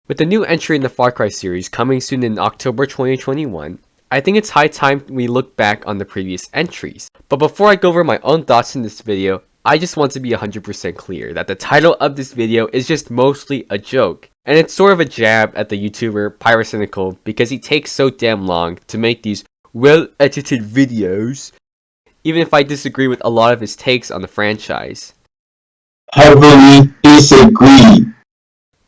With the new entry in the Far Cry series coming soon in October 2021, I think it's high time we look back on the previous entries. But before I go over my own thoughts in this video, I just want to be 100% clear that the title of this video is just mostly a joke. And it's sort of a jab at the YouTuber Pyrocynical because he takes so damn long to make these well-edited videos, even if I disagree with a lot of his takes on the franchise. Heavily disagree.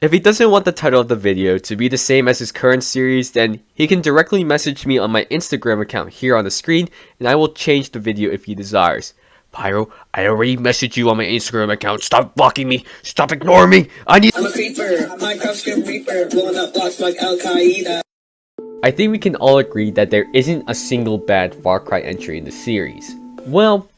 If he doesn't want the title of the video to be the same as his current series, then he can directly message me on my Instagram account here on the screen, and I will change the video if he desires. Pyro, I already messaged you on my Instagram account. Stop blocking me. Stop ignoring me. I'm a creeper. Minecraft Script Reaper. Blowing up blocks like Al-Qaeda. I think we can all agree that there isn't a single bad Far Cry entry in the series. Well,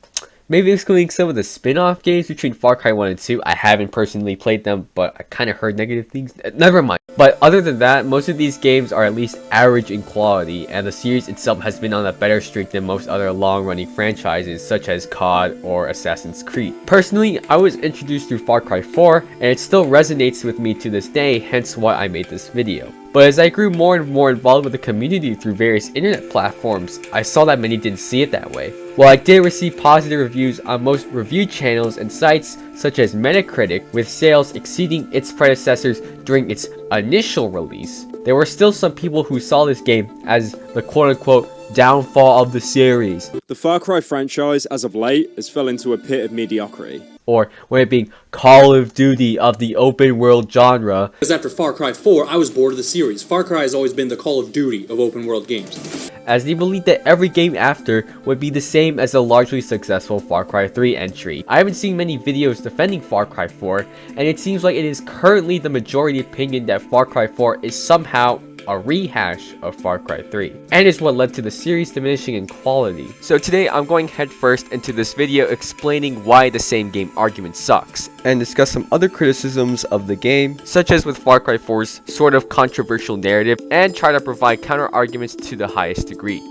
maybe excluding some of the spin-off games between Far Cry 1 and 2. I haven't personally played them, but I kind of heard negative things. Never mind. But other than that, most of these games are at least average in quality, and the series itself has been on a better streak than most other long-running franchises such as COD or Assassin's Creed. Personally, I was introduced through Far Cry 4, and it still resonates with me to this day, hence why I made this video. But as I grew more and more involved with the community through various internet platforms, I saw that many didn't see it that way. While I did receive positive reviews on most review channels and sites such as Metacritic, with sales exceeding its predecessors during its initial release, there were still some people who saw this game as the quote-unquote downfall of the series. The Far Cry franchise, as of late, has fell into a pit of mediocrity. Or when it being Call of Duty of the open world genre. Because after Far Cry 4, I was bored of the series. Far Cry has always been the Call of Duty of open world games. As they believed that every game after would be the same as a largely successful Far Cry 3 entry. I haven't seen many videos defending Far Cry 4, and it seems like it is currently the majority opinion that Far Cry 4 is somehow a rehash of Far Cry 3, and is what led to the series diminishing in quality. So today I'm going headfirst into this video explaining why the same game argument sucks, and discuss some other criticisms of the game, such as with Far Cry 4's sort of controversial narrative, and try to provide counter arguments to the highest degree.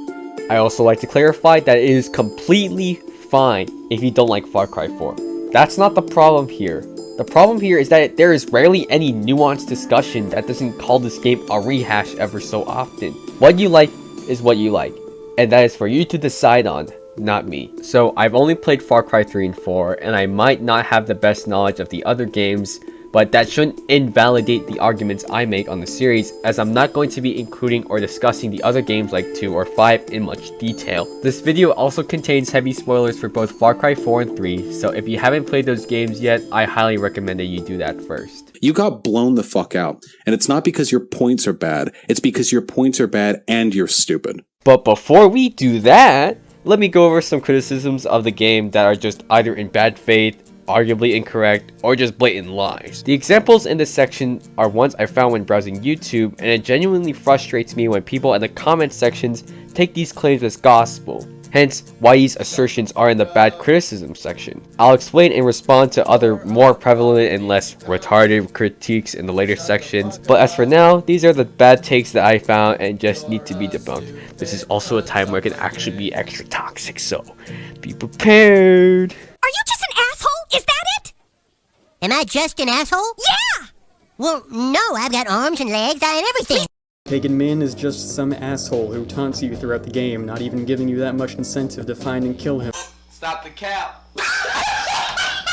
I also like to clarify that it is completely fine if you don't like Far Cry 4. That's not the problem here. The problem here is that there is rarely any nuanced discussion that doesn't call this game a rehash ever so often. What you like is what you like, and that is for you to decide on, not me. So I've only played Far Cry 3 and 4, and I might not have the best knowledge of the other games, but that shouldn't invalidate the arguments I make on the series, as I'm not going to be including or discussing the other games like 2 or 5 in much detail. This video also contains heavy spoilers for both Far Cry 4 and 3, so if you haven't played those games yet, I highly recommend that you do that first. You got blown the fuck out, and it's not because your points are bad, it's because your points are bad and you're stupid. But before we do that, let me go over some criticisms of the game that are just either in bad faith, arguably incorrect, or just blatant lies. The examples in this section are ones I found when browsing YouTube, and it genuinely frustrates me when people in the comment sections take these claims as gospel. Hence, why these assertions are in the bad criticism section. I'll explain and respond to other more prevalent and less retarded critiques in the later sections, but as for now, these are the bad takes that I found and just need to be debunked. This is also a time where it can actually be extra toxic, so be prepared. Are you just an asshole? Is that it? Am I just an asshole? Yeah! Well, no, I've got arms and legs, I have everything. Pagan Min is just some asshole who taunts you throughout the game, not even giving you that much incentive to find and kill him. Stop the cap! Stop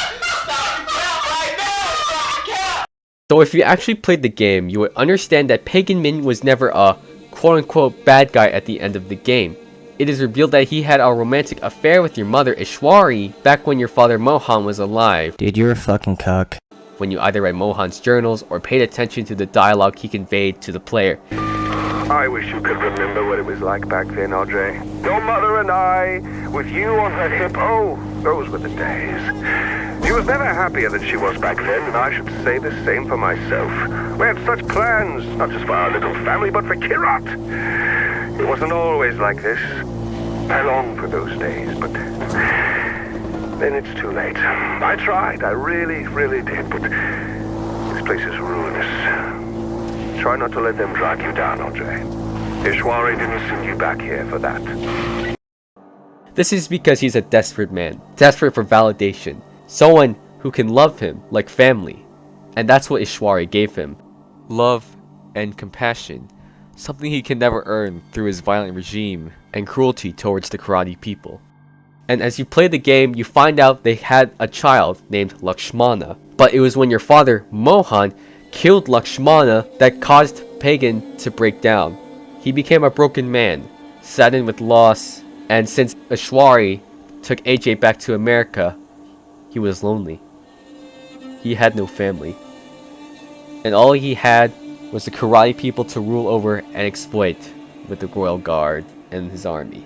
the cap right now! Stop the cap! So if you actually played the game, you would understand that Pagan Min was never a quote-unquote bad guy at the end of the game. It is revealed that he had a romantic affair with your mother, Ishwari, back when your father Mohan was alive. Dude, you're a fucking cuck. When you either read Mohan's journals or paid attention to the dialogue he conveyed to the player. I wish you could remember what it was like back then, Audrey. Your mother and I, with you on her hip, oh, those were the days. She was never happier than she was back then, and I should say the same for myself. We had such plans, not just for our little family, but for Kirat. It wasn't always like this. I long for those days, but then it's too late. I tried, I really, really did, but this place is ruinous. Try not to let them drag you down, Audrey. Ishwari didn't send you back here for that. This is because he's a desperate man, desperate for validation, someone who can love him like family. And that's what Ishwari gave him. Love and compassion, something he can never earn through his violent regime and cruelty towards the karate people. And as you play the game, you find out they had a child named Lakshmana, but it was when your father, Mohan, killed Lakshmana that caused Pagan to break down. He became a broken man, saddened with loss, and since Ashwari took AJ back to America, he was lonely. He had no family. And all he had was the karate people to rule over and exploit with the Royal Guard and his army.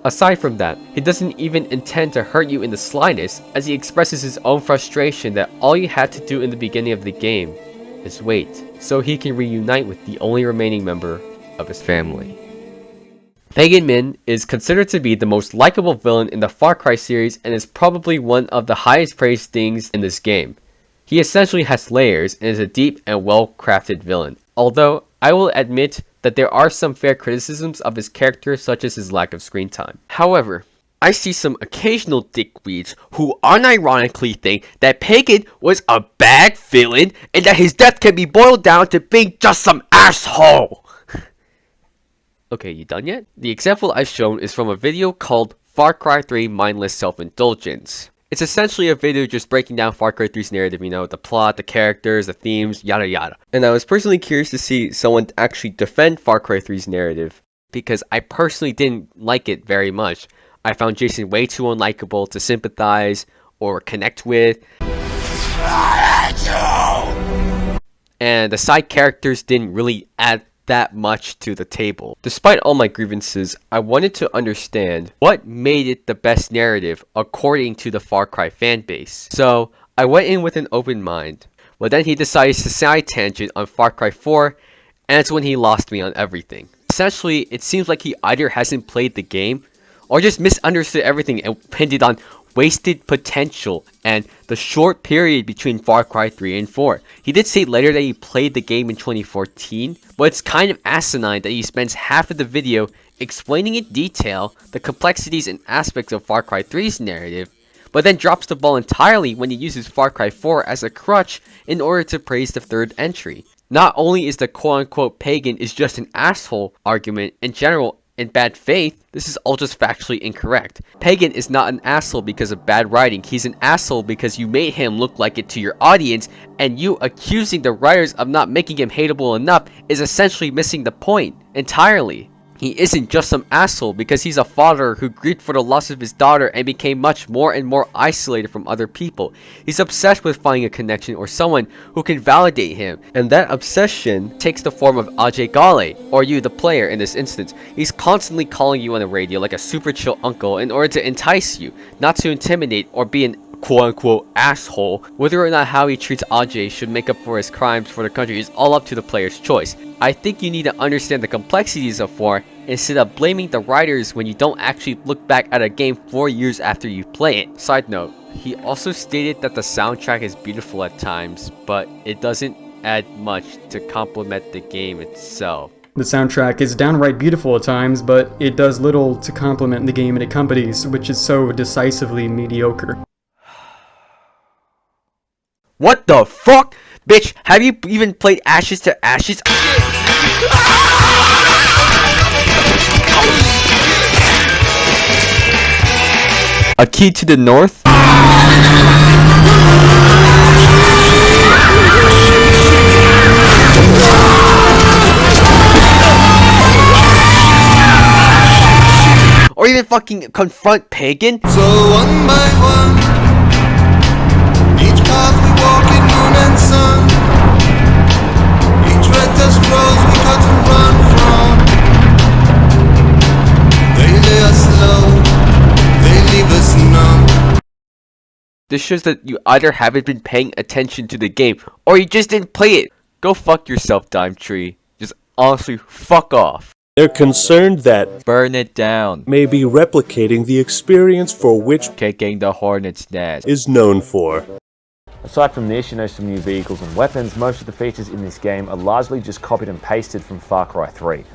Aside from that, he doesn't even intend to hurt you in the slightest, as he expresses his own frustration that all you had to do in the beginning of the game is wait, so he can reunite with the only remaining member of his family. Pagan Min is considered to be the most likable villain in the Far Cry series and is probably one of the highest praised things in this game. He essentially has layers and is a deep and well-crafted villain, although I will admit that there are some fair criticisms of his character, such as his lack of screen time. However, I see some occasional dickweeds who unironically think that Pagan was a bad villain and that his death can be boiled down to being just some asshole. Okay, you done yet? The example I've shown is from a video called Far Cry 3 Mindless Self-Indulgence. It's essentially a video just breaking down Far Cry 3's narrative, you know, the plot, the characters, the themes, yada yada. And I was personally curious to see someone actually defend Far Cry 3's narrative, because I personally didn't like it very much. I found Jason way too unlikable to sympathize or connect with. And the side characters didn't really add that much to the table. Despite all my grievances, I wanted to understand what made it the best narrative according to the Far Cry fanbase. So I went in with an open mind, but then he decides to side tangent on Far Cry 4, and that's when he lost me on everything. Essentially, it seems like he either hasn't played the game or just misunderstood everything and pinned it on wasted potential and the short period between Far Cry 3 and 4. He did say later that he played the game in 2014, but it's kind of asinine that he spends half of the video explaining in detail the complexities and aspects of Far Cry 3's narrative, but then drops the ball entirely when he uses Far Cry 4 as a crutch in order to praise the third entry. Not only is the quote-unquote Pagan is just an asshole argument in general in bad faith, this is all just factually incorrect. Pagan is not an asshole because of bad writing. He's an asshole because you made him look like it to your audience, and you accusing the writers of not making him hateable enough is essentially missing the point entirely. He isn't just some asshole because he's a father who grieved for the loss of his daughter and became much more and more isolated from other people. He's obsessed with finding a connection or someone who can validate him, and that obsession takes the form of Ajay Gale, or you the player in this instance. He's constantly calling you on the radio like a super chill uncle in order to entice you, not to intimidate or be an quote-unquote asshole. Whether or not how he treats Ajay should make up for his crimes for the country is all up to the player's choice. I think you need to understand the complexities of 4 instead of blaming the writers when you don't actually look back at a game 4 years after you play it. Side note, he also stated that the soundtrack is beautiful at times, but it doesn't add much to complement the game itself. The soundtrack is downright beautiful at times, but it does little to complement the game it accompanies, which is so decisively mediocre. What the fuck? Bitch, have you even played Ashes to Ashes? A Key to the North? Or even fucking confront Pagan? So one by one, each path we walk in moon and sun, each red dust rose we got to run from. They lay us low, they leave us numb. This shows that you either haven't been paying attention to the game, or you just didn't play it. Go fuck yourself, Dime Tree. Just honestly, fuck off. They're concerned that burn it down may be replicating the experience for which kicking the hornet's nest is known for. Aside from this, you know, some new vehicles and weapons, most of the features in this game are largely just copied and pasted from Far Cry 3.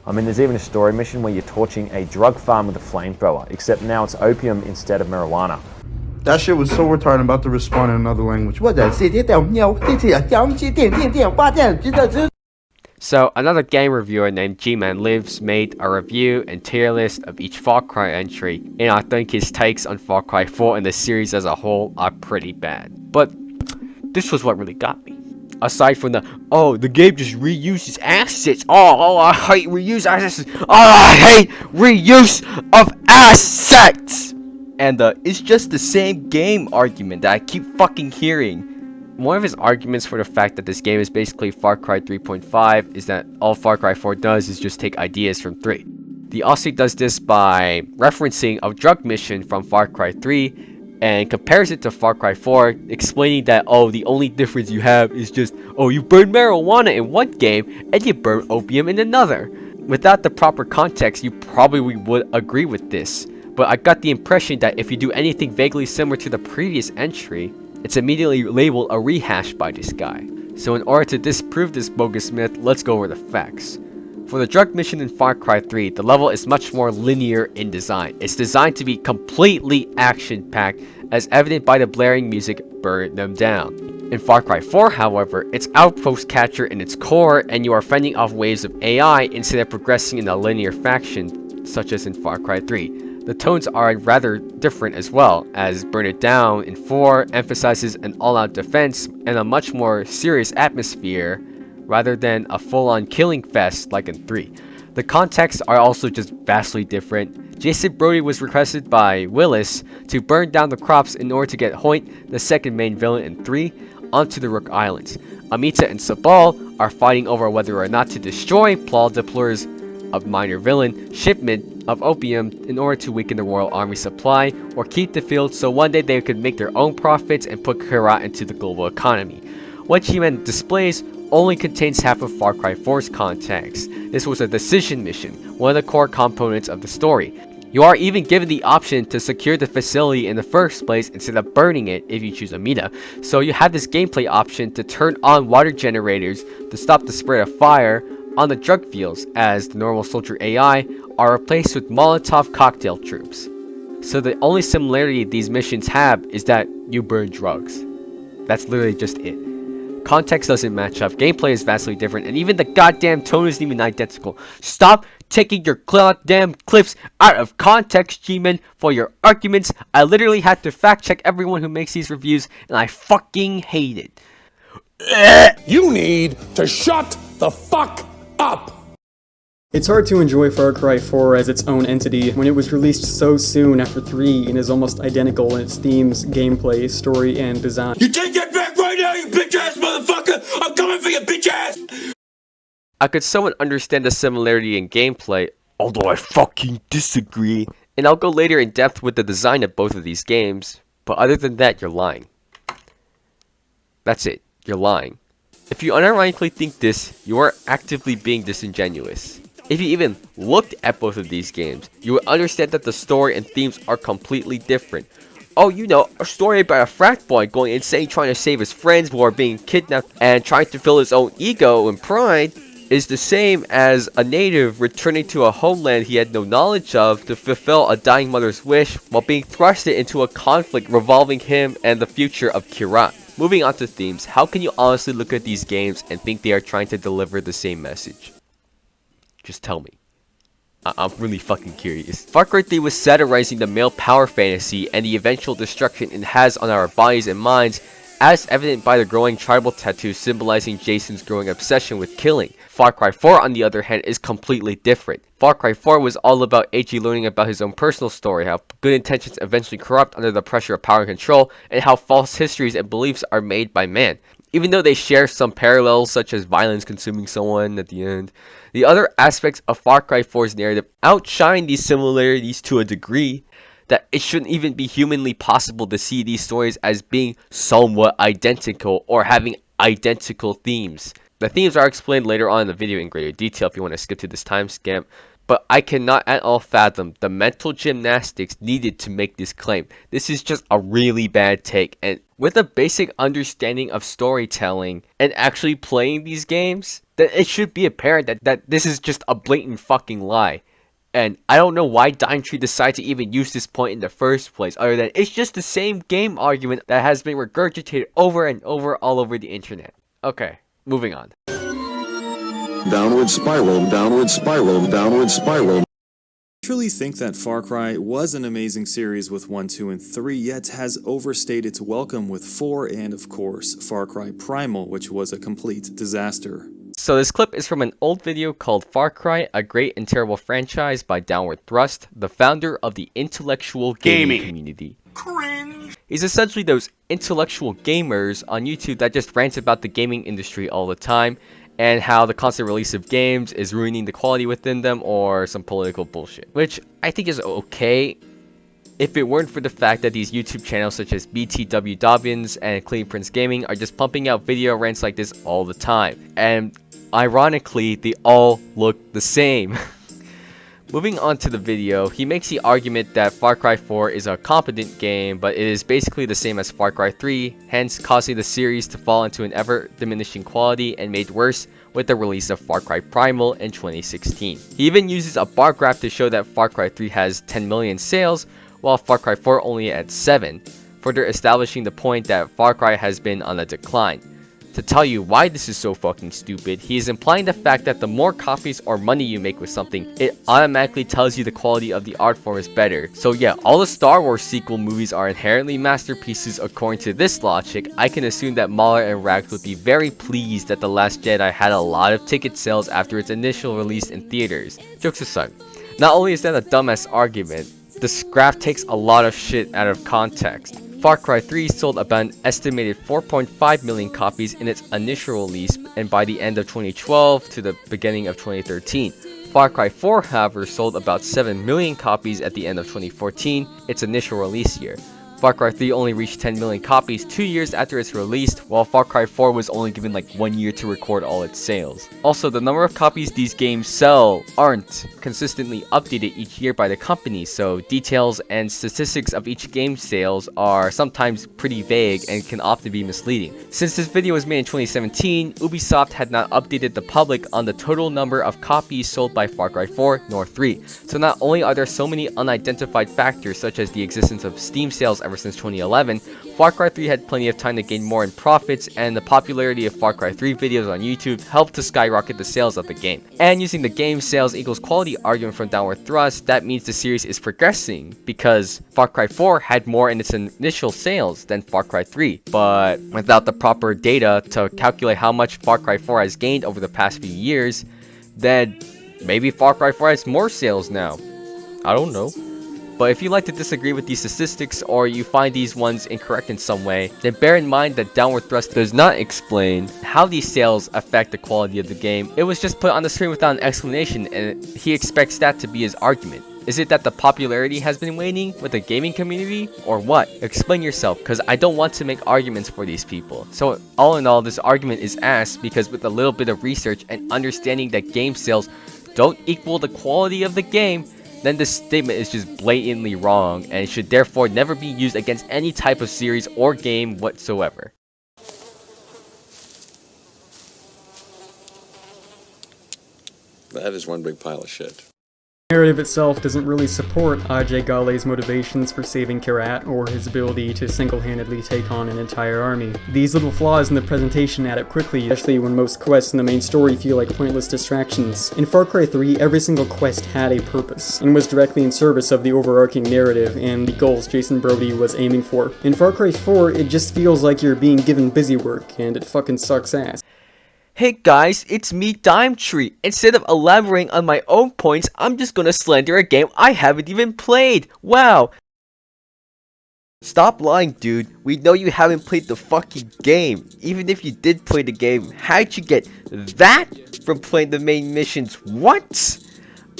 I mean, there's even a story mission where you're torching a drug farm with a flamethrower, except now it's opium instead of marijuana. That shit was so retarded. I'm about to respond in another language. What the? So, another game reviewer named G-Man Lives made a review and tier list of each Far Cry entry, and I think his takes on Far Cry 4 and the series as a whole are pretty bad. But this was what really got me. Aside from the game just reuses assets. Oh, I hate reuse assets. Oh, I hate reuse of assets. And it's just the same game argument that I keep fucking hearing. One of his arguments for the fact that this game is basically Far Cry 3.5 is that all Far Cry 4 does is just take ideas from 3. The Aussie does this by referencing a drug mission from Far Cry 3 and compares it to Far Cry 4, explaining that, oh, the only difference you have is just, oh, you burn marijuana in one game and you burn opium in another. Without the proper context, you probably would agree with this, but I got the impression that if you do anything vaguely similar to the previous entry, it's immediately labeled a rehash by this guy. So in order to disprove this bogus myth, let's go over the facts. For the drug mission in Far Cry 3, the level is much more linear in design. It's designed to be completely action-packed, as evident by the blaring music, Burn Them Down. In Far Cry 4, however, it's outpost capture in its core, and you are fending off waves of AI instead of progressing in a linear fashion, such as in Far Cry 3. The tones are rather different as well, as Burn It Down in 4 emphasizes an all-out defense and a much more serious atmosphere, rather than a full-on killing fest like in 3. The contexts are also just vastly different. Jason Brody was requested by Willis to burn down the crops in order to get Hoyt, the second main villain in 3, onto the Rook Islands. Amita and Sabal are fighting over whether or not to destroy Paul Depler's, a minor villain, shipment of opium in order to weaken the Royal Army supply, or keep the field so one day they could make their own profits and put Kherat into the global economy. What G-Man displays only contains half of Far Cry 4's context. This was a decision mission, one of the core components of the story. You are even given the option to secure the facility in the first place instead of burning it if you choose Amita, so you have this gameplay option to turn on water generators to stop the spread of fire on the drug fields, as the normal soldier AI are replaced with Molotov cocktail troops. So the only similarity these missions have is that you burn drugs. That's literally just it. Context doesn't match up, gameplay is vastly different, and even the goddamn tone isn't even identical. Stop taking your goddamn clips out of context, G-Men, for your arguments. I literally had to fact check everyone who makes these reviews, and I fucking hate it. You need to shut the fuck up! It's hard to enjoy Far Cry 4 as its own entity when it was released so soon after 3 and is almost identical in its themes, gameplay, story, and design. You take that back right now, you bitch ass motherfucker! I'm coming for your bitch ass! I could somewhat understand the similarity in gameplay, although I fucking disagree, and I'll go later in depth with the design of both of these games, but other than that, you're lying. That's it, you're lying. If you unironically think this, you are actively being disingenuous. If you even looked at both of these games, you would understand that the story and themes are completely different. Oh, you know, a story about a frat boy going insane trying to save his friends who are being kidnapped and trying to fill his own ego and pride is the same as a native returning to a homeland he had no knowledge of to fulfill a dying mother's wish while being thrusted into a conflict revolving him and the future of Kherat. Moving on to themes, how can you honestly look at these games and think they are trying to deliver the same message? Just tell me. I'm really fucking curious. Far Cry 3 was satirizing the male power fantasy and the eventual destruction it has on our bodies and minds, as evident by the growing tribal tattoo symbolizing Jason's growing obsession with killing. Far Cry 4, on the other hand, is completely different. Far Cry 4 was all about AG learning about his own personal story, how good intentions eventually corrupt under the pressure of power and control, and how false histories and beliefs are made by man. Even though they share some parallels, such as violence consuming someone at the end, the other aspects of Far Cry 4's narrative outshine these similarities to a degree that it shouldn't even be humanly possible to see these stories as being somewhat identical or having identical themes. The themes are explained later on in the video in greater detail if you want to skip to this timestamp, but I cannot at all fathom the mental gymnastics needed to make this claim. This is just a really bad take, and with a basic understanding of storytelling and actually playing these games, then it should be apparent that this is just a blatant fucking lie. And I don't know why Dimetree decided to even use this point in the first place, other than it's just the same game argument that has been regurgitated over and over all over the internet. Okay, moving on. Downward spiral, downward spiral, downward spiral. I truly think that Far Cry was an amazing series with 1, 2, and 3, yet has overstayed its welcome with 4 and, of course, Far Cry Primal, which was a complete disaster. So this clip is from an old video called Far Cry, a great and terrible franchise by Downward Thrust, the founder of the intellectual gaming community. Cringe. He's essentially those intellectual gamers on YouTube that just rant about the gaming industry all the time, and how the constant release of games is ruining the quality within them, or some political bullshit. Which I think is okay, if it weren't for the fact that these YouTube channels such as BTW Dobbins and Clean Prince Gaming are just pumping out video rants like this all the time. And ironically, they all look the same. Moving on to the video, he makes the argument that Far Cry 4 is a competent game, but it is basically the same as Far Cry 3, hence causing the series to fall into an ever-diminishing quality, and made worse with the release of Far Cry Primal in 2016. He even uses a bar graph to show that Far Cry 3 has 10 million sales, while Far Cry 4 only at 7, further establishing the point that Far Cry has been on a decline. To tell you why this is so fucking stupid, he is implying the fact that the more copies or money you make with something, it automatically tells you the quality of the art form is better. So yeah, all the Star Wars sequel movies are inherently masterpieces according to this logic. I can assume that Mahler and Rags would be very pleased that The Last Jedi had a lot of ticket sales after its initial release in theaters. Jokes aside, not only is that a dumbass argument, this graph takes a lot of shit out of context. Far Cry 3 sold about an estimated 4.5 million copies in its initial release, and by the end of 2012 to the beginning of 2013. Far Cry 4, however, sold about 7 million copies at the end of 2014, its initial release year. Far Cry 3 only reached 10 million copies 2 years after its release, while Far Cry 4 was only given like 1 year to record all its sales. Also, the number of copies these games sell aren't consistently updated each year by the company, so details and statistics of each game's sales are sometimes pretty vague and can often be misleading. Since this video was made in 2017, Ubisoft had not updated the public on the total number of copies sold by Far Cry 4 nor 3. So not only are there so many unidentified factors such as the existence of Steam sales ever since 2011, Far Cry 3 had plenty of time to gain more in profits, and the popularity of Far Cry 3 videos on YouTube helped to skyrocket the sales of the game. And using the game sales equals quality argument from Downward Thrust, that means the series is progressing, because Far Cry 4 had more in its initial sales than Far Cry 3, but without the proper data to calculate how much Far Cry 4 has gained over the past few years, then maybe Far Cry 4 has more sales now. I don't know. But if you like to disagree with these statistics, or you find these ones incorrect in some way, then bear in mind that Downward Thrust does not explain how these sales affect the quality of the game. It was just put on the screen without an explanation, and he expects that to be his argument. Is it that the popularity has been waning with the gaming community, or what? Explain yourself, because I don't want to make arguments for these people. So all in all, this argument is asked because with a little bit of research and understanding that game sales don't equal the quality of the game, then this statement is just blatantly wrong and should therefore never be used against any type of series or game whatsoever. That is one big pile of shit. The narrative itself doesn't really support Ajay Ghale's motivations for saving Kyrat or his ability to single-handedly take on an entire army. These little flaws in the presentation add up quickly, especially when most quests in the main story feel like pointless distractions. In Far Cry 3, every single quest had a purpose, and was directly in service of the overarching narrative and the goals Jason Brody was aiming for. In Far Cry 4, it just feels like you're being given busy work, and it fucking sucks ass. Hey guys, it's me, Dimetree. Instead of elaborating on my own points, I'm just gonna slander a game I haven't even played. Wow. Stop lying, dude. We know you haven't played the fucking game. Even if you did play the game, how'd you get that from playing the main missions? What?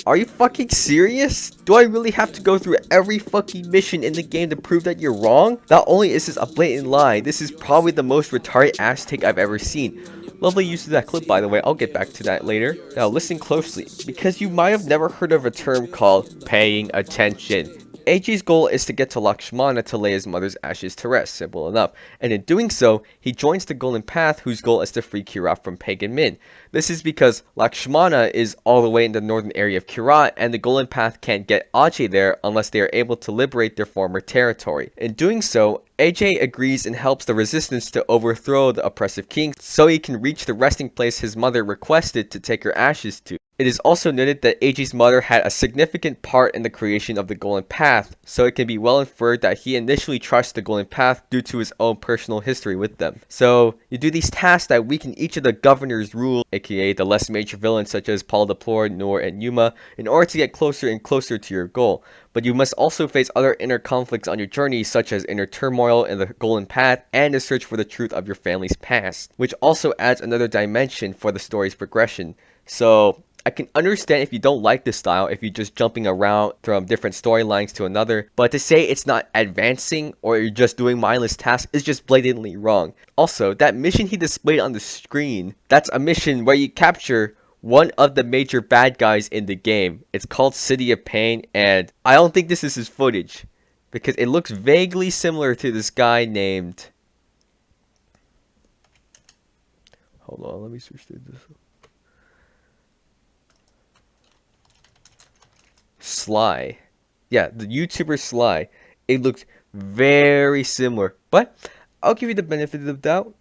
Are you fucking serious? Do I really have to go through every fucking mission in the game to prove that you're wrong? Not only is this a blatant lie, this is probably the most retarded ass take I've ever seen. Lovely use of that clip, by the way. I'll get back to that later. Now listen closely, because you might have never heard of a term called paying attention. AJ's goal is to get to Lakshmana to lay his mother's ashes to rest, simple enough, and in doing so, he joins the Golden Path whose goal is to free Kyrat from Pagan Min. This is because Lakshmana is all the way in the northern area of Kyrat, and the Golden Path can't get Ajay there unless they are able to liberate their former territory. In doing so, AJ agrees and helps the resistance to overthrow the oppressive king so he can reach the resting place his mother requested to take her ashes to. It is also noted that AJ's mother had a significant part in the creation of the Golden Path, so it can be well inferred that he initially trusts the Golden Path due to his own personal history with them. So, you do these tasks that weaken each of the governor's rule, aka the less major villains such as Paul Deplore, Noor, and Yuma, in order to get closer and closer to your goal. But you must also face other inner conflicts on your journey, such as inner turmoil in the Golden Path and the search for the truth of your family's past, which also adds another dimension for the story's progression. So, I can understand if you don't like this style, if you're just jumping around from different storylines to another, but to say it's not advancing or you're just doing mindless tasks is just blatantly wrong. Also, that mission he displayed on the screen, that's a mission where you capture one of the major bad guys in the game. It's called City of Pain, and I don't think this is his footage, because it looks vaguely similar to this guy named... Hold on, let me search through this. Sly. Yeah, the YouTuber Sly. It looks very similar, but I'll give you the benefit of the doubt.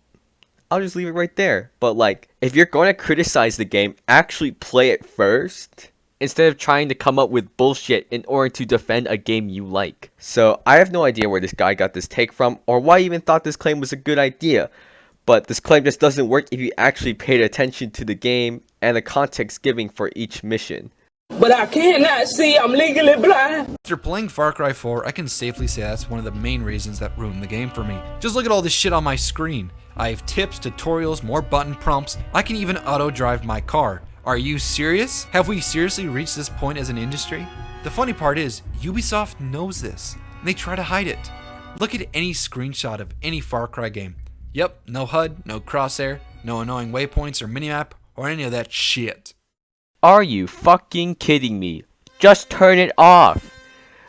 I'll just leave it right there. But like, if you're going to criticize the game, actually play it first, instead of trying to come up with bullshit in order to defend a game you like. So I have no idea where this guy got this take from, or why he even thought this claim was a good idea. But this claim just doesn't work if you actually paid attention to the game and the context giving for each mission. But I cannot see, I'm legally blind. After playing Far Cry 4, I can safely say that's one of the main reasons that ruined the game for me. Just look at all this shit on my screen. I have tips, tutorials, more button prompts. I can even auto-drive my car. Are you serious? Have we seriously reached this point as an industry? The funny part is, Ubisoft knows this, and they try to hide it. Look at any screenshot of any Far Cry game. Yep, no HUD, no crosshair, no annoying waypoints or minimap, or any of that shit. Are you fucking kidding me? Just turn it off.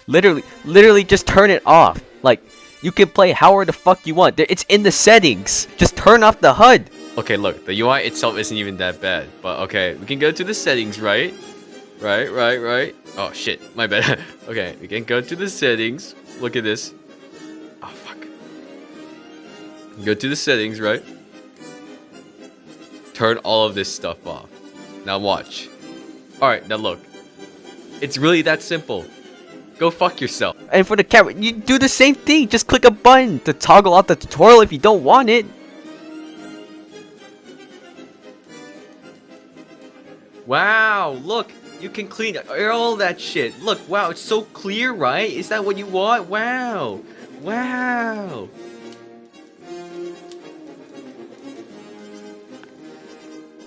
Literally just turn it off. Like, you can play however the fuck you want. It's in the settings. Just turn off the HUD. Okay, look, the UI itself isn't even that bad. But okay, we can go to the settings, right? Right. Oh shit, my bad. Okay, we can go to the settings. Look at this. Oh fuck. Go to the settings, right? Turn all of this stuff off. Now watch. Alright, now look. It's really that simple. Go fuck yourself. And for the camera, you do the same thing. Just click a button to toggle out the tutorial if you don't want it. Wow, look. You can clean all that shit. Look, wow, it's so clear, right? Is that what you want? Wow. Wow.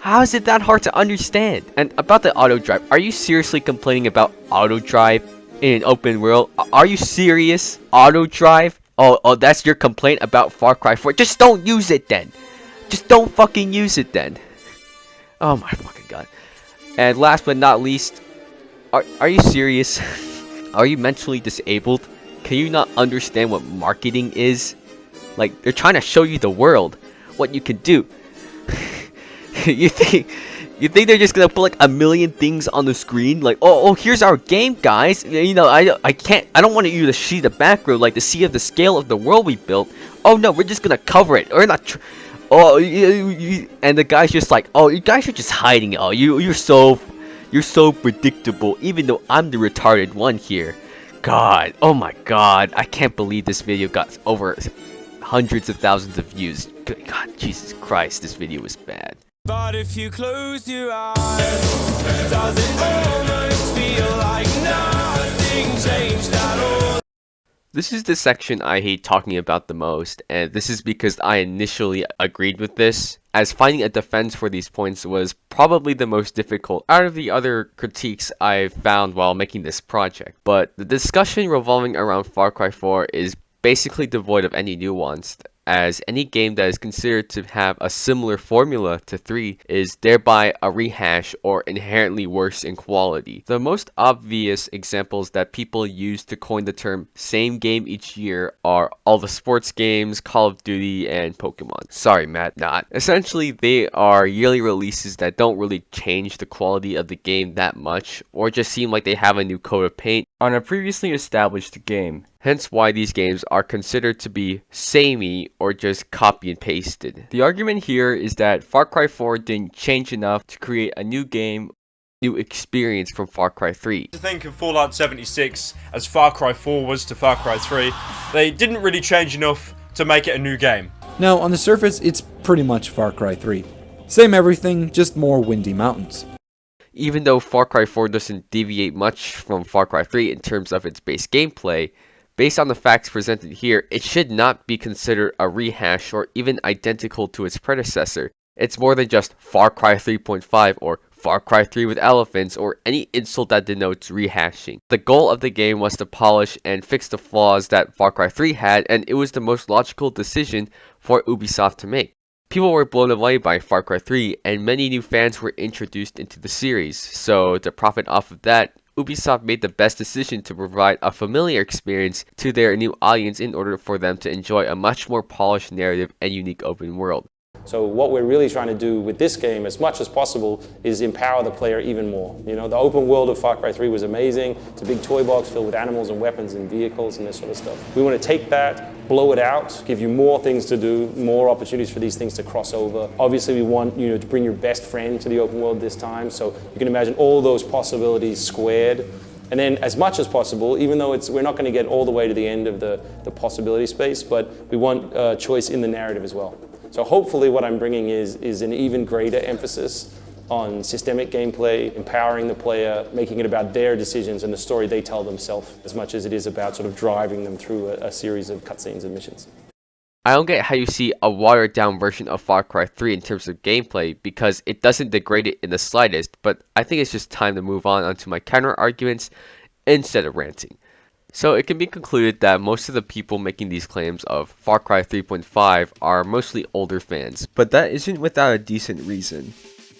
How is it that hard to understand? And about the auto drive, are you seriously complaining about auto drive in an open world? Are you serious? Auto drive? Oh, that's your complaint about Far Cry 4? Just don't use it then. Just don't fucking use it then. Oh my fucking god. And last but not least, are you serious? Are you mentally disabled? Can you not understand what marketing is? Like, they're trying to show you the world, what you can do. You think they're just gonna put like a million things on the screen, like, oh, here's our game, guys. You know, I don't want you to see the background, like to see the scale of the world we built. Oh no, we're just gonna cover it. We're not. And the guy's just like, oh, you guys are just hiding it. Oh, you're so predictable. Even though I'm the retarded one here. God, oh my god, I can't believe this video got over hundreds of thousands of views. Good God, Jesus Christ, this video was bad. But if you close your eyes, does it almost feel like nothing changed at all? This is the section I hate talking about the most, and this is because I initially agreed with this, as finding a defense for these points was probably the most difficult out of the other critiques I found while making this project. But the discussion revolving around Far Cry 4 is basically devoid of any nuance, as any game that is considered to have a similar formula to 3 is thereby a rehash or inherently worse in quality. The most obvious examples that people use to coin the term same game each year are all the sports games, Call of Duty, and Pokemon. Sorry, Matt, not. Essentially, they are yearly releases that don't really change the quality of the game that much, or just seem like they have a new coat of paint on a previously established game. Hence why these games are considered to be samey or just copy and pasted. The argument here is that Far Cry 4 didn't change enough to create a new game, new experience from Far Cry 3. To think of Fallout 76 as Far Cry 4 was to Far Cry 3, they didn't really change enough to make it a new game. Now, on the surface, it's pretty much Far Cry 3. Same everything, just more windy mountains. Even though Far Cry 4 doesn't deviate much from Far Cry 3 in terms of its base gameplay, based on the facts presented here, it should not be considered a rehash or even identical to its predecessor. It's more than just Far Cry 3.5 or Far Cry 3 with elephants or any insult that denotes rehashing. The goal of the game was to polish and fix the flaws that Far Cry 3 had, and it was the most logical decision for Ubisoft to make. People were blown away by Far Cry 3, and many new fans were introduced into the series, so to profit off of that, Ubisoft made the best decision to provide a familiar experience to their new audience in order for them to enjoy a much more polished narrative and unique open world. So what we're really trying to do with this game, as much as possible, is empower the player even more. You know, the open world of Far Cry 3 was amazing. It's a big toy box filled with animals and weapons and vehicles and this sort of stuff. We want to take that, blow it out, give you more things to do, more opportunities for these things to cross over. Obviously, we want you to bring your best friend to the open world this time, so you can imagine all those possibilities squared. And then, as much as possible, even though we're not going to get all the way to the end of the possibility space, but we want choice in the narrative as well. So hopefully what I'm bringing is an even greater emphasis on systemic gameplay, empowering the player, making it about their decisions and the story they tell themselves, as much as it is about sort of driving them through a series of cutscenes and missions. I don't get how you see a watered down version of Far Cry 3 in terms of gameplay, because it doesn't degrade it in the slightest, but I think it's just time to move on onto my counter arguments instead of ranting. So it can be concluded that most of the people making these claims of Far Cry 3.5 are mostly older fans, but that isn't without a decent reason.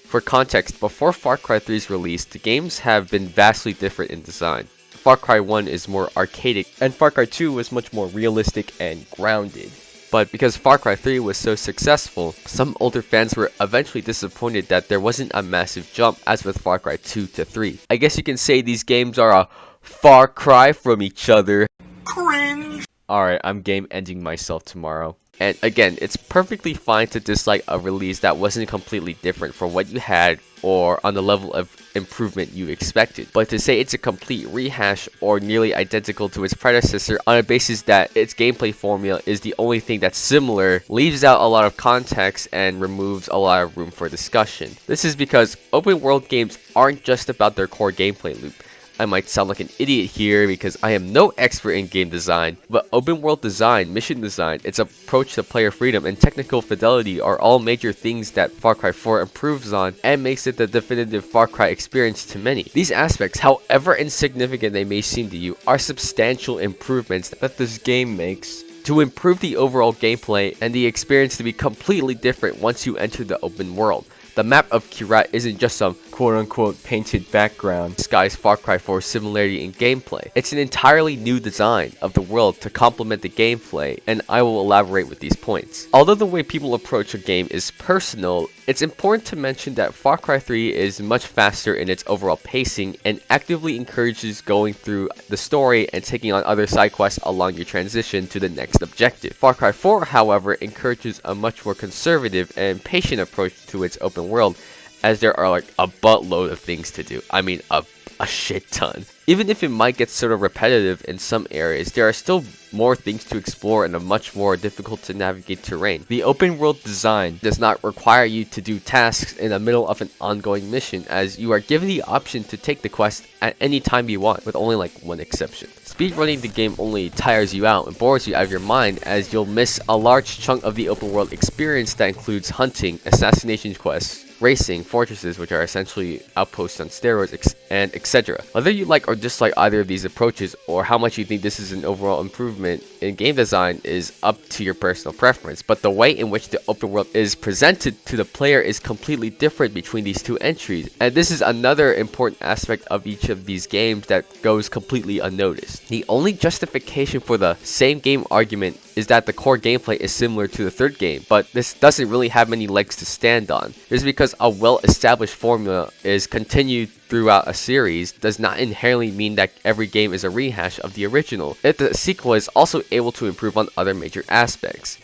For context, before Far Cry 3's release, the games have been vastly different in design. Far Cry 1 is more arcadic, and Far Cry 2 was much more realistic and grounded. But because Far Cry 3 was so successful, some older fans were eventually disappointed that there wasn't a massive jump as with Far Cry 2 to 3. I guess you can say these games are a far cry from each other. Cringe! Alright, I'm game ending myself tomorrow. And again, it's perfectly fine to dislike a release that wasn't completely different from what you had or on the level of improvement you expected. But to say it's a complete rehash or nearly identical to its predecessor on a basis that its gameplay formula is the only thing that's similar leaves out a lot of context and removes a lot of room for discussion. This is because open world games aren't just about their core gameplay loop. I might sound like an idiot here because I am no expert in game design, but open world design, mission design, its approach to player freedom, and technical fidelity are all major things that Far Cry 4 improves on and makes it the definitive Far Cry experience to many. These aspects, however insignificant they may seem to you, are substantial improvements that this game makes to improve the overall gameplay and the experience to be completely different once you enter the open world. The map of Kyrat isn't just some quote-unquote painted background disguised Far Cry 4 similarity in gameplay. It's an entirely new design of the world to complement the gameplay, and I will elaborate with these points. Although the way people approach a game is personal, it's important to mention that Far Cry 3 is much faster in its overall pacing and actively encourages going through the story and taking on other side quests along your transition to the next objective. Far Cry 4, however, encourages a much more conservative and patient approach to its open world, as there are like a buttload of things to do. I mean, a shit ton. Even if it might get sort of repetitive in some areas, there are still more things to explore and a much more difficult to navigate terrain. The open world design does not require you to do tasks in the middle of an ongoing mission, as you are given the option to take the quest at any time you want, with only like one exception. Speedrunning the game only tires you out and bores you out of your mind, as you'll miss a large chunk of the open world experience that includes hunting, assassination quests, racing, fortresses, which are essentially outposts on steroids, and etc. Whether you like or dislike either of these approaches, or how much you think this is an overall improvement in game design, is up to your personal preference, but the way in which the open world is presented to the player is completely different between these two entries, and this is another important aspect of each of these games that goes completely unnoticed. The only justification for the same game argument is that the core gameplay is similar to the third game, but this doesn't really have many legs to stand on. Just because a well-established formula is continued throughout a series does not inherently mean that every game is a rehash of the original, if the sequel is also able to improve on other major aspects.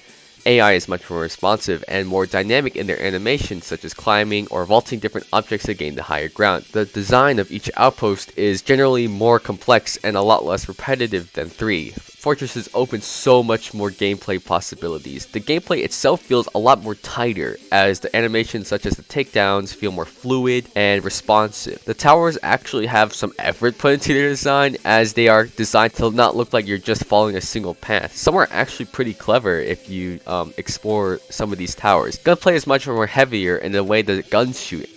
AI is much more responsive and more dynamic in their animations, such as climbing or vaulting different objects to gain the higher ground. The design of each outpost is generally more complex and a lot less repetitive than 3. Fortresses open so much more gameplay possibilities. The gameplay itself feels a lot more tighter, as the animations such as the takedowns feel more fluid and responsive. The towers actually have some effort put into their design, as they are designed to not look like you're just following a single path. Some are actually pretty clever if you explore some of these towers. Gunplay is much more heavier in the way the guns shoot.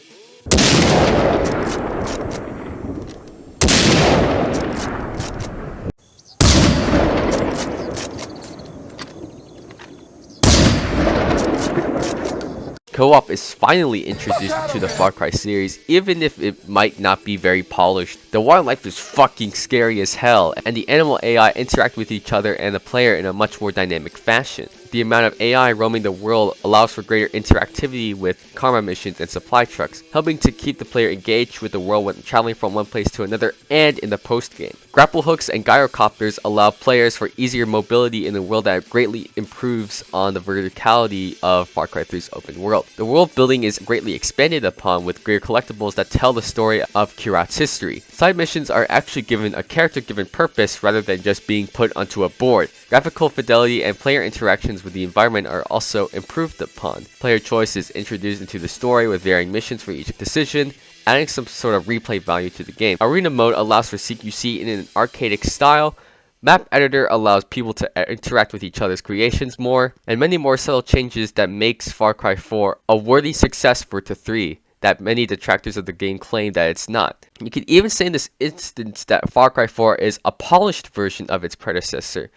Co-op is finally introduced to the Far Cry series, even if it might not be very polished. The wildlife is fucking scary as hell, and the animal AI interact with each other and the player in a much more dynamic fashion. The amount of AI roaming the world allows for greater interactivity with karma missions and supply trucks, helping to keep the player engaged with the world when traveling from one place to another and in the post-game. Grapple hooks and gyrocopters allow players for easier mobility in a world that greatly improves on the verticality of Far Cry 3's open world. The world building is greatly expanded upon with greater collectibles that tell the story of Kirat's history. Side missions are actually given a character-given purpose rather than just being put onto a board. Graphical fidelity and player interactions with the environment are also improved upon. Player choice is introduced into the story with varying missions for each decision, adding some sort of replay value to the game. Arena mode allows for CQC in an arcadic style. Map editor allows people to interact with each other's creations more, and many more subtle changes that makes Far Cry 4 a worthy successor to 3 that many detractors of the game claim that it's not. You could even say in this instance that Far Cry 4 is a polished version of its predecessor.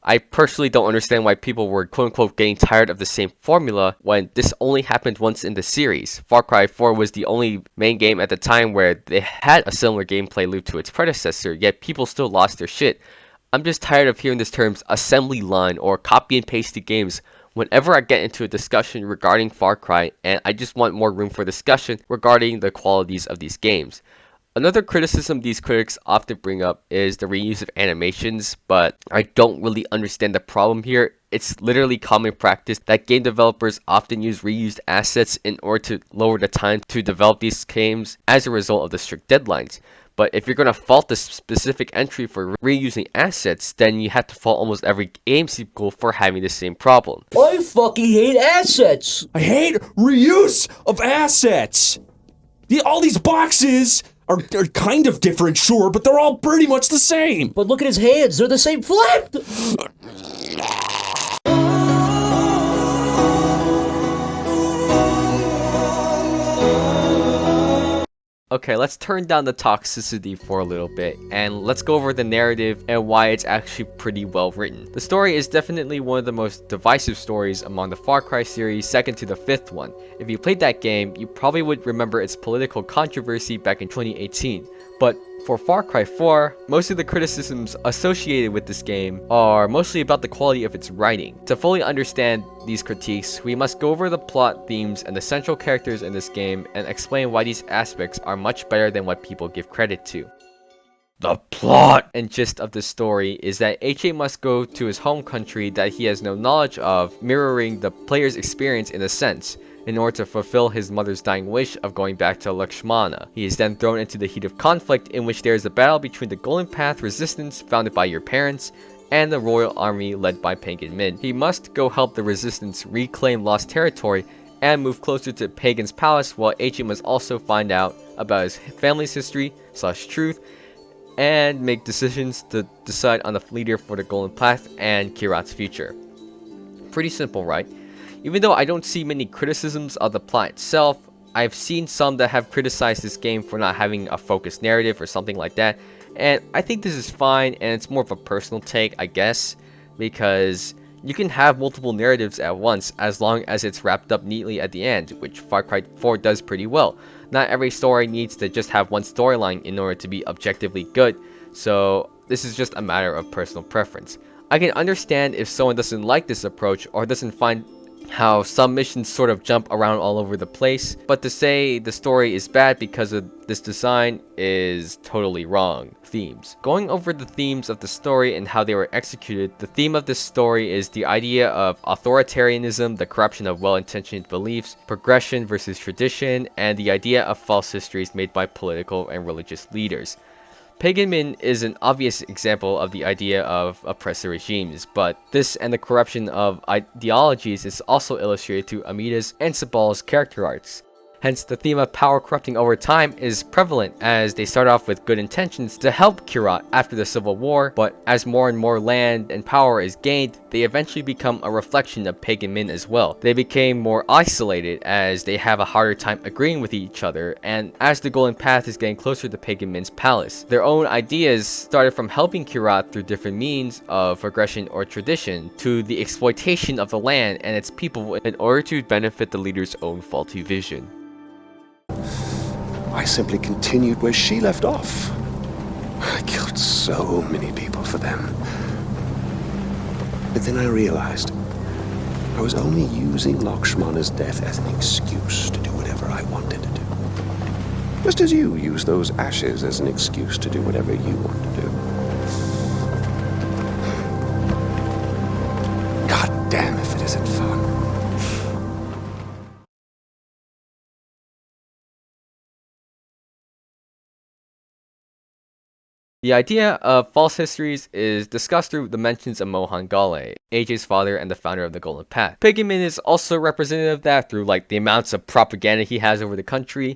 I personally don't understand why people were quote-unquote getting tired of the same formula when this only happened once in the series. Far Cry 4 was the only main game at the time where they had a similar gameplay loop to its predecessor, yet people still lost their shit. I'm just tired of hearing these terms assembly line or copy and pasted games whenever I get into a discussion regarding Far Cry, and I just want more room for discussion regarding the qualities of these games. Another criticism these critics often bring up is the reuse of animations, but I don't really understand the problem here. It's literally common practice that game developers often use reused assets in order to lower the time to develop these games as a result of the strict deadlines. But if you're going to fault the specific entry for reusing assets, then you have to fault almost every game sequel for having the same problem. I fucking hate assets! I hate reuse of assets! All these boxes are kind of different, sure, but they're all pretty much the same. But look at his hands, they're the same flipped! Okay, let's turn down the toxicity for a little bit, and let's go over the narrative and why it's actually pretty well written. The story is definitely one of the most divisive stories among the Far Cry series, second to the 5th one. If you played that game, you probably would remember its political controversy back in 2018. But for Far Cry 4, most of the criticisms associated with this game are mostly about the quality of its writing. To fully understand these critiques, we must go over the plot themes and the central characters in this game and explain why these aspects are much better than what people give credit to. The plot and gist of the story is that HA must go to his home country that he has no knowledge of, mirroring the player's experience in a sense, in order to fulfill his mother's dying wish of going back to Lakshmana. He is then thrown into the heat of conflict in which there is a battle between the Golden Path resistance founded by your parents and the royal army led by Pagan Min. He must go help the resistance reclaim lost territory and move closer to Pagan's palace, while HA must also find out about his family's history / truth and make decisions to decide on the leader for the Golden Path and Kirat's future. Pretty simple, right? Even though I don't see many criticisms of the plot itself, I've seen some that have criticized this game for not having a focused narrative or something like that, and I think this is fine, and it's more of a personal take, I guess, because you can have multiple narratives at once as long as it's wrapped up neatly at the end, which Far Cry 4 does pretty well. Not every story needs to just have one storyline in order to be objectively good, so this is just a matter of personal preference. I can understand if someone doesn't like this approach or doesn't find how some missions sort of jump around all over the place, but to say the story is bad because of this design is totally wrong. Themes. Going over the themes of the story and how they were executed, the theme of this story is the idea of authoritarianism, the corruption of well-intentioned beliefs, progression versus tradition, and the idea of false histories made by political and religious leaders. Pagan Min is an obvious example of the idea of oppressive regimes, but this and the corruption of ideologies is also illustrated through Amita and Sabal's character arcs. Hence, the theme of power corrupting over time is prevalent, as they start off with good intentions to help Kyrat after the Civil War, but as more and more land and power is gained, they eventually become a reflection of Pagan Min as well. They became more isolated as they have a harder time agreeing with each other, and as the Golden Path is getting closer to Pagan Min's palace, their own ideas started from helping Kyrat through different means of aggression or tradition, to the exploitation of the land and its people in order to benefit the leader's own faulty vision. I simply continued where she left off. I killed so many people for them. But then I realized I was only using Lakshmana's death as an excuse to do whatever I wanted to do. Just as you use those ashes as an excuse to do whatever you want to do. God damn if it isn't fun. The idea of false histories is discussed through the mentions of Mohan Ghale, AJ's father and the founder of the Golden Path. Pagan Min is also representative of that through like the amounts of propaganda he has over the country.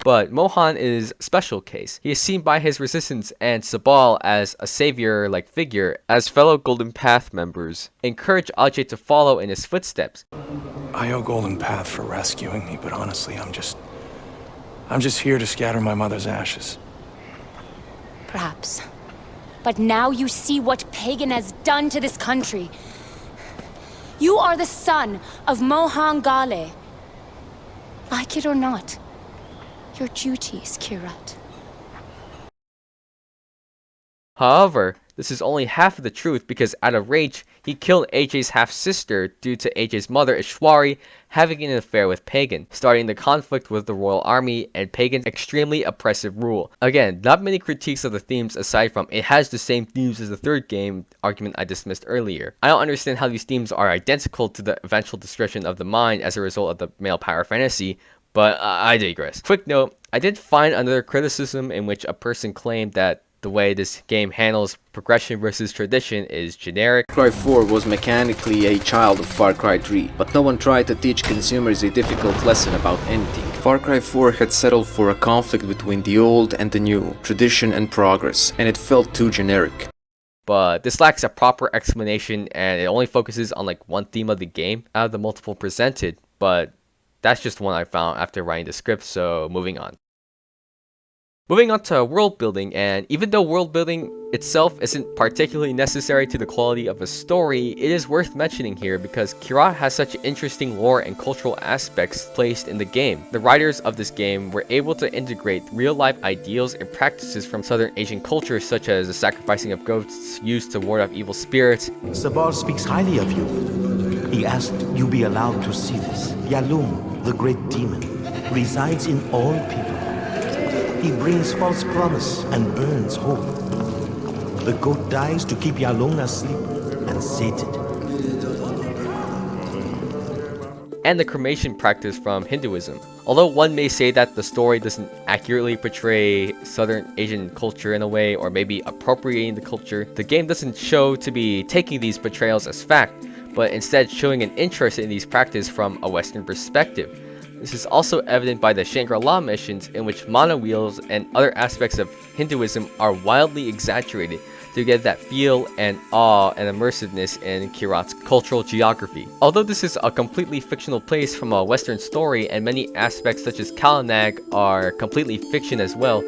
But Mohan is a special case. He is seen by his resistance and Sabal as a savior-like figure, as fellow Golden Path members encourage Ajay to follow in his footsteps. I owe Golden Path for rescuing me, but honestly, I'm just here to scatter my mother's ashes. Perhaps. But now you see what Pagan has done to this country. You are the son of Mohan Ghale. Like it or not, your duty is Kyrat. However, this is only half of the truth because out of rage, he killed AJ's half-sister due to AJ's mother Ishwari having an affair with Pagan, starting the conflict with the royal army and Pagan's extremely oppressive rule. Again, not many critiques of the themes aside from it has the same themes as the third game argument I dismissed earlier. I don't understand how these themes are identical to the eventual destruction of the mind as a result of the male power fantasy, but I digress. Quick note, I did find another criticism in which a person claimed that the way this game handles progression versus tradition is generic. Far Cry 4 was mechanically a child of Far Cry 3, but no one tried to teach consumers a difficult lesson about anything. Far Cry 4 had settled for a conflict between the old and the new, tradition and progress, and it felt too generic. But this lacks a proper explanation and it only focuses on like one theme of the game out of the multiple presented, but that's just one I found after writing the script, so moving on. Moving on to world building, and even though world building itself isn't particularly necessary to the quality of a story, it is worth mentioning here because Kyrat has such interesting lore and cultural aspects placed in the game. The writers of this game were able to integrate real-life ideals and practices from Southern Asian cultures such as the sacrificing of goats used to ward off evil spirits. Sabal speaks highly of you. He asked you be allowed to see this. Yalung, the great demon, resides in all people. He brings false promise and burns hope. The goat dies to keep Yalung asleep and sated. And the cremation practice from Hinduism. Although one may say that the story doesn't accurately portray Southern Asian culture in a way, or maybe appropriating the culture, the game doesn't show to be taking these portrayals as fact, but instead showing an interest in these practices from a Western perspective. This is also evident by the Shangri-La missions, in which mana wheels and other aspects of Hinduism are wildly exaggerated to get that feel and awe and immersiveness in Kirat's cultural geography. Although this is a completely fictional place from a Western story, and many aspects such as Kalanag are completely fiction as well,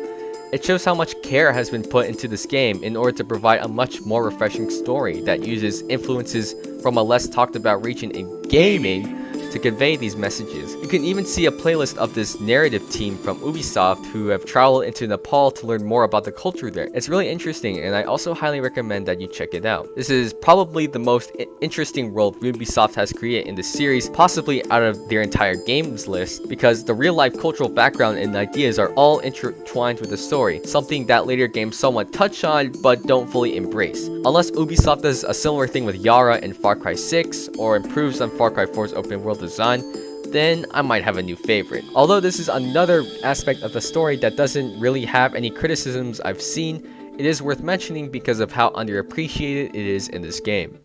it shows how much care has been put into this game in order to provide a much more refreshing story that uses influences from a less talked about region in gaming to convey these messages. You can even see a playlist of this narrative team from Ubisoft who have traveled into Nepal to learn more about the culture there. It's really interesting, and I also highly recommend that you check it out. This is probably the most interesting world Ubisoft has created in the series, possibly out of their entire games list, because the real life cultural background and ideas are all intertwined with the story, something that later games somewhat touch on but don't fully embrace. Unless Ubisoft does a similar thing with Yara in Far Cry 6 or improves on Far Cry 4's open world design, then I might have a new favorite. Although this is another aspect of the story that doesn't really have any criticisms I've seen, it is worth mentioning because of how underappreciated it is in this game.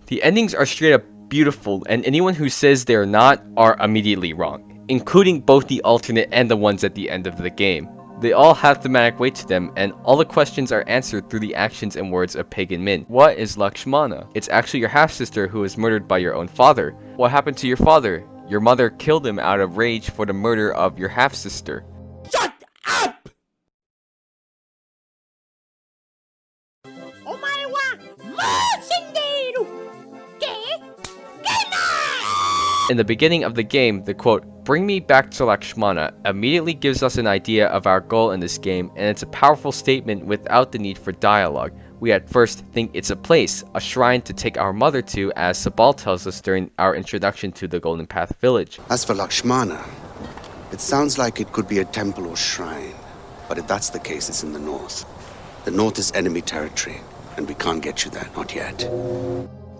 The endings are straight up beautiful, and anyone who says they're not are immediately wrong, including both the alternate and the ones at the end of the game. They all have thematic weight to them, and all the questions are answered through the actions and words of Pagan Min. What is Lakshmana? It's actually your half-sister who was murdered by your own father. What happened to your father? Your mother killed him out of rage for the murder of your half-sister. In the beginning of the game, the quote, "Bring me back to Lakshmana," immediately gives us an idea of our goal in this game, and it's a powerful statement without the need for dialogue. We at first think it's a place, a shrine to take our mother to, as Sabal tells us during our introduction to the Golden Path village. As for Lakshmana, it sounds like it could be a temple or shrine, but if that's the case, it's in the north. The north is enemy territory, and we can't get you there, not yet.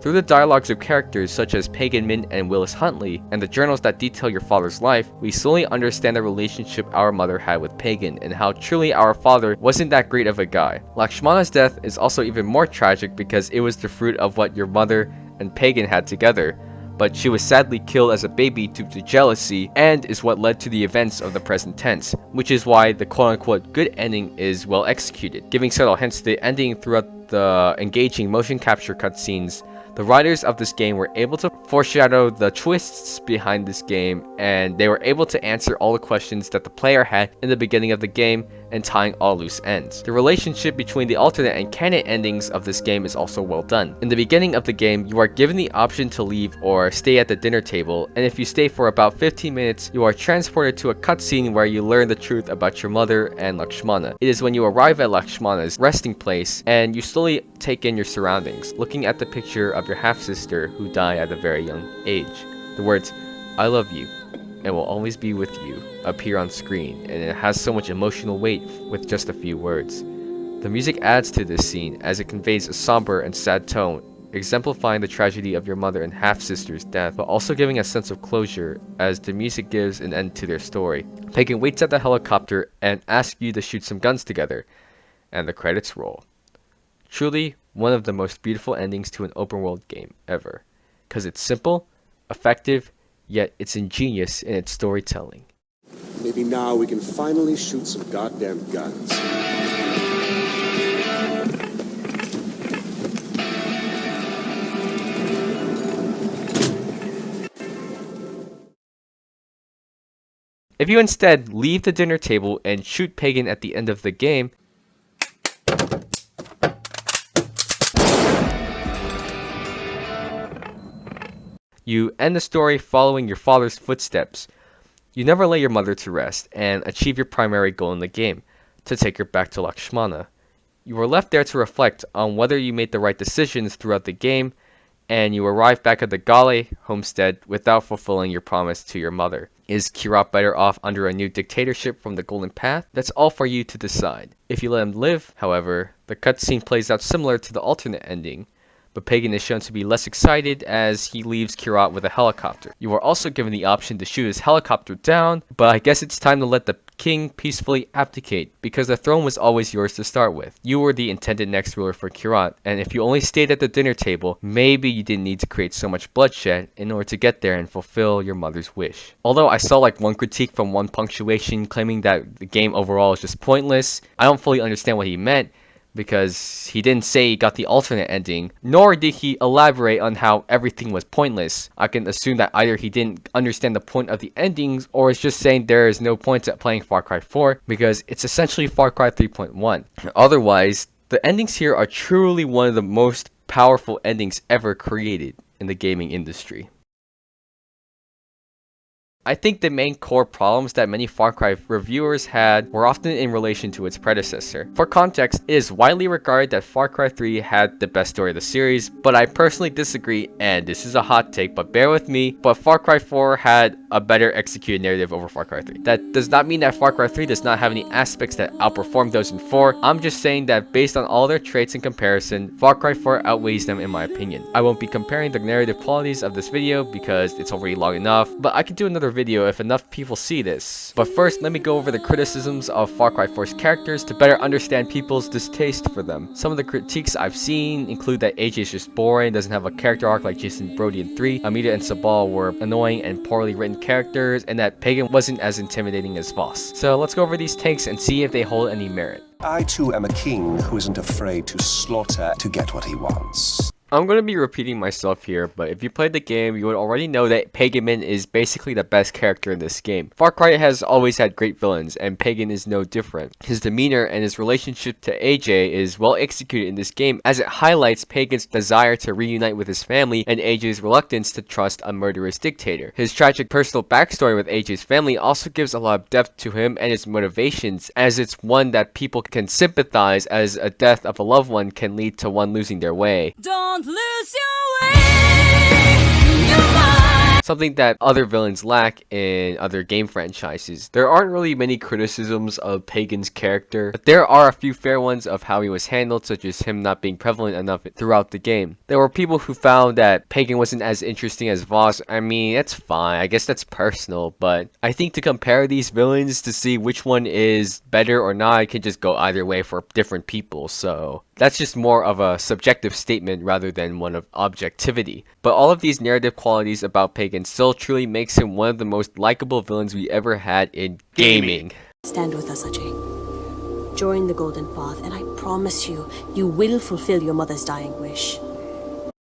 Through the dialogues of characters such as Pagan Min and Willis Huntley, and the journals that detail your father's life, we slowly understand the relationship our mother had with Pagan, and how truly our father wasn't that great of a guy. Lakshmana's death is also even more tragic because it was the fruit of what your mother and Pagan had together, but she was sadly killed as a baby due to jealousy, and is what led to the events of the present tense, which is why the quote-unquote good ending is well executed. Giving subtle hints to the ending throughout the engaging motion capture cutscenes, the writers of this game were able to foreshadow the twists behind this game, and they were able to answer all the questions that the player had in the beginning of the game, and tying all loose ends. The relationship between the alternate and canon endings of this game is also well done. In the beginning of the game, you are given the option to leave or stay at the dinner table, and if you stay for about 15 minutes, you are transported to a cutscene where you learn the truth about your mother and Lakshmana. It is when you arrive at Lakshmana's resting place, and you slowly take in your surroundings, looking at the picture of your half-sister who died at a very young age. The words, "I love you and will always be with you," appear on screen, and it has so much emotional weight with just a few words. The music adds to this scene as it conveys a somber and sad tone, exemplifying the tragedy of your mother and half-sister's death, but also giving a sense of closure as the music gives an end to their story. Pagan waits at the helicopter and asks you to shoot some guns together, and the credits roll. Truly one of the most beautiful endings to an open world game ever, because it's simple, effective, yet it's ingenious in its storytelling. Maybe now we can finally shoot some goddamn guns. If you instead leave the dinner table and shoot Pagan at the end of the game, you end the story following your father's footsteps. You never lay your mother to rest and achieve your primary goal in the game, to take her back to Lakshmana. You are left there to reflect on whether you made the right decisions throughout the game, and you arrive back at the Gale homestead without fulfilling your promise to your mother. Is Kirat better off under a new dictatorship from the Golden Path? That's all for you to decide. If you let him live, however, the cutscene plays out similar to the alternate ending, but Pagan is shown to be less excited as he leaves Kyrat with a helicopter. You are also given the option to shoot his helicopter down, but I guess it's time to let the king peacefully abdicate, because the throne was always yours to start with. You were the intended next ruler for Kyrat, and if you only stayed at the dinner table, maybe you didn't need to create so much bloodshed in order to get there and fulfill your mother's wish. Although I saw like one critique from one punctuation claiming that the game overall is just pointless, I don't fully understand what he meant, because he didn't say he got the alternate ending, nor did he elaborate on how everything was pointless. I can assume that either he didn't understand the point of the endings, or is just saying there is no point at playing Far Cry 4, because it's essentially Far Cry 3.1. Otherwise, the endings here are truly one of the most powerful endings ever created in the gaming industry. I think the main core problems that many Far Cry reviewers had were often in relation to its predecessor. For context, it is widely regarded that Far Cry 3 had the best story of the series, but I personally disagree, and this is a hot take, but bear with me, but Far Cry 4 had a better executed narrative over Far Cry 3. That does not mean that Far Cry 3 does not have any aspects that outperform those in 4, I'm just saying that based on all their traits in comparison, Far Cry 4 outweighs them in my opinion. I won't be comparing the narrative qualities of this video because it's already long enough, but I could do another video if enough people see this. But first, let me go over the criticisms of Far Cry 4's characters to better understand people's distaste for them. Some of the critiques I've seen include that AJ is just boring, doesn't have a character arc like Jason Brody in 3, Amita and Sabal were annoying and poorly written characters, and that Pagan wasn't as intimidating as Voss. So let's go over these takes and see if they hold any merit. I too am a king who isn't afraid to slaughter to get what he wants. I'm going to be repeating myself here, but if you played the game, you would already know that Pagan Min is basically the best character in this game. Far Cry has always had great villains, and Pagan is no different. His demeanor and his relationship to AJ is well executed in this game, as it highlights Pagan's desire to reunite with his family and AJ's reluctance to trust a murderous dictator. His tragic personal backstory with AJ's family also gives a lot of depth to him and his motivations, as it's one that people can sympathize, as a death of a loved one can lead to one losing their way. Don't lose your way, your mind. Something that other villains lack in other game franchises. There aren't really many criticisms of Pagan's character, but there are a few fair ones of how he was handled, such as him not being prevalent enough throughout the game. There were people who found that Pagan wasn't as interesting as Voss. I mean, that's fine, I guess that's personal, but I think to compare these villains to see which one is better or not, it can just go either way for different people, so that's just more of a subjective statement rather than one of objectivity. But all of these narrative qualities about Pagan still truly makes him one of the most likable villains we ever had in gaming. Stand with us, Ajay. Join the Golden Path, and I promise you, you will fulfill your mother's dying wish.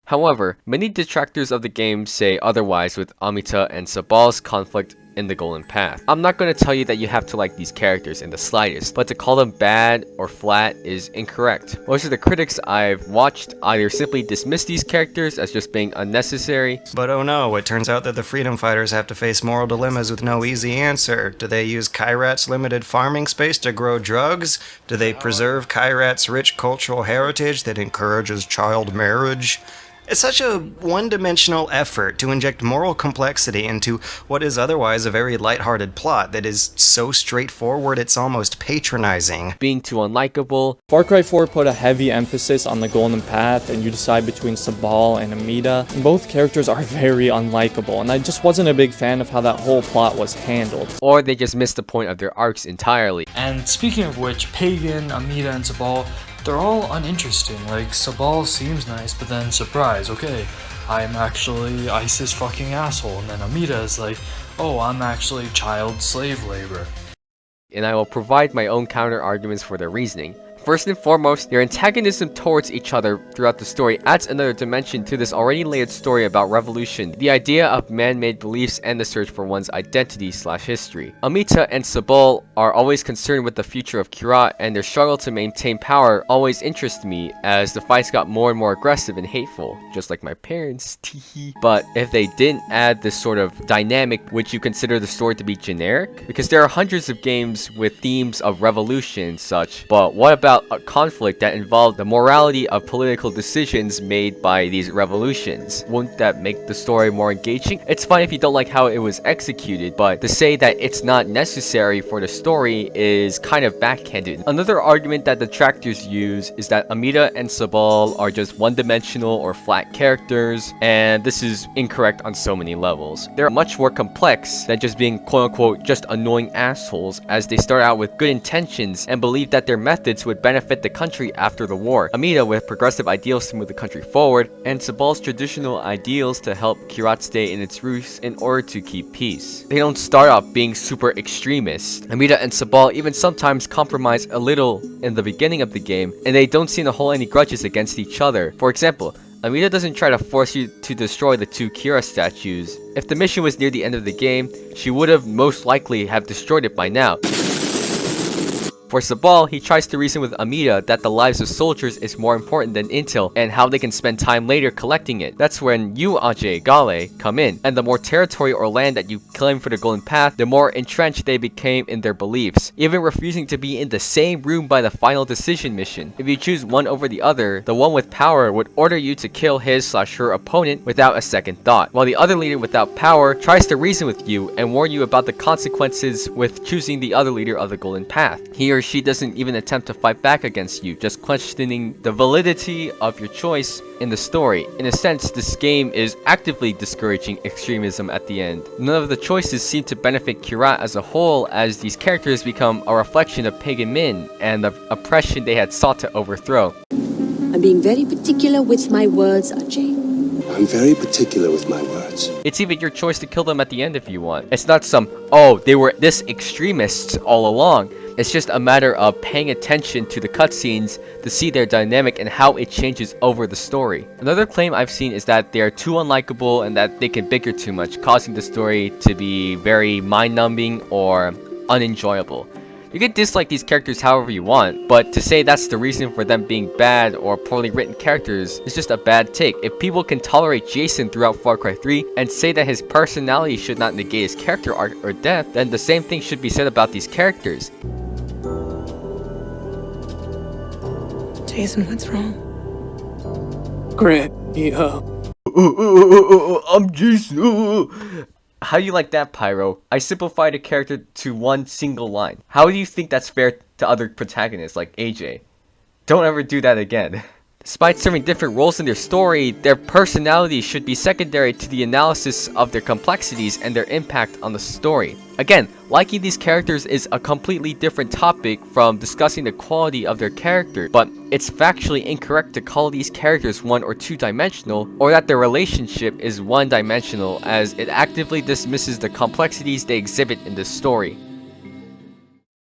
However, many detractors of the game say otherwise with Amita and Sabal's conflict in the Golden Path. I'm not going to tell you that you have to like these characters in the slightest, but to call them bad or flat is incorrect. Most of the critics I've watched either simply dismiss these characters as just being unnecessary. But oh no, it turns out that the freedom fighters have to face moral dilemmas with no easy answer. Do they use Kyrat's limited farming space to grow drugs? Do they preserve Kyrat's rich cultural heritage that encourages child marriage? It's such a one-dimensional effort to inject moral complexity into what is otherwise a very lighthearted plot that is so straightforward it's almost patronizing. Being too unlikable. Far Cry 4 put a heavy emphasis on the Golden Path, and you decide between Sabal and Amita. Both characters are very unlikable, and I just wasn't a big fan of how that whole plot was handled. Or they just missed the point of their arcs entirely. And speaking of which, Pagan, Amita, and Sabal, they're all uninteresting. Like, Sabal seems nice, but then surprise, okay, I'm actually ISIS fucking asshole. And then Amita is like, oh, I'm actually child slave labor. And I will provide my own counter arguments for their reasoning. First and foremost, their antagonism towards each other throughout the story adds another dimension to this already layered story about revolution, the idea of man-made beliefs and the search for one's identity/history. Amita and Sabal are always concerned with the future of Kyrat, and their struggle to maintain power always interests me as the fights got more and more aggressive and hateful, just like my parents, teehee. But if they didn't add this sort of dynamic, would you consider the story to be generic? Because there are hundreds of games with themes of revolution and such, but what about about a conflict that involved the morality of political decisions made by these revolutions. Won't that make the story more engaging? It's fine if you don't like how it was executed, but to say that it's not necessary for the story is kind of backhanded. Another argument that detractors use is that Amita and Sabal are just one-dimensional or flat characters, and this is incorrect on so many levels. They're much more complex than just being quote-unquote just annoying assholes, as they start out with good intentions and believe that their methods would benefit the country after the war. Amita with progressive ideals to move the country forward, and Sabal's traditional ideals to help Kyrat stay in its roots in order to keep peace. They don't start off being super extremist. Amita and Sabal even sometimes compromise a little in the beginning of the game, and they don't seem to hold any grudges against each other. For example, Amita doesn't try to force you to destroy the 2 Kira statues. If the mission was near the end of the game, she would have most likely have destroyed it by now. For Sabal, he tries to reason with Amita that the lives of soldiers is more important than intel and how they can spend time later collecting it. That's when you, Ajay Gale, come in, and the more territory or land that you claim for the Golden Path, the more entrenched they became in their beliefs, even refusing to be in the same room by the final decision mission. If you choose one over the other, the one with power would order you to kill his/her opponent without a second thought, while the other leader without power tries to reason with you and warn you about the consequences with choosing the other leader of the Golden Path. He or she doesn't even attempt to fight back against you, just questioning the validity of your choice in the story. In a sense, this game is actively discouraging extremism at the end. None of the choices seem to benefit Kyrat as a whole, as these characters become a reflection of Pagan Min and the oppression they had sought to overthrow. I'm being very particular with my words, Ajay. I'm very particular with my words. It's even your choice to kill them at the end if you want. It's not some, oh, they were this extremists all along. It's just a matter of paying attention to the cutscenes to see their dynamic and how it changes over the story. Another claim I've seen is that they are too unlikable and that they can bicker too much, causing the story to be very mind-numbing or unenjoyable. You can dislike these characters however you want, but to say that's the reason for them being bad or poorly written characters is just a bad take. If people can tolerate Jason throughout Far Cry 3 and say that his personality should not negate his character arc or depth, then the same thing should be said about these characters. Jason, what's wrong? Greg, I'm Jason. How do you like that, Pyro? I simplified a character to one single line. How do you think that's fair to other protagonists like AJ? Don't ever do that again. Despite serving different roles in their story, their personalities should be secondary to the analysis of their complexities and their impact on the story. Again, liking these characters is a completely different topic from discussing the quality of their character, but it's factually incorrect to call these characters one or two dimensional, or that their relationship is one dimensional, as it actively dismisses the complexities they exhibit in this story.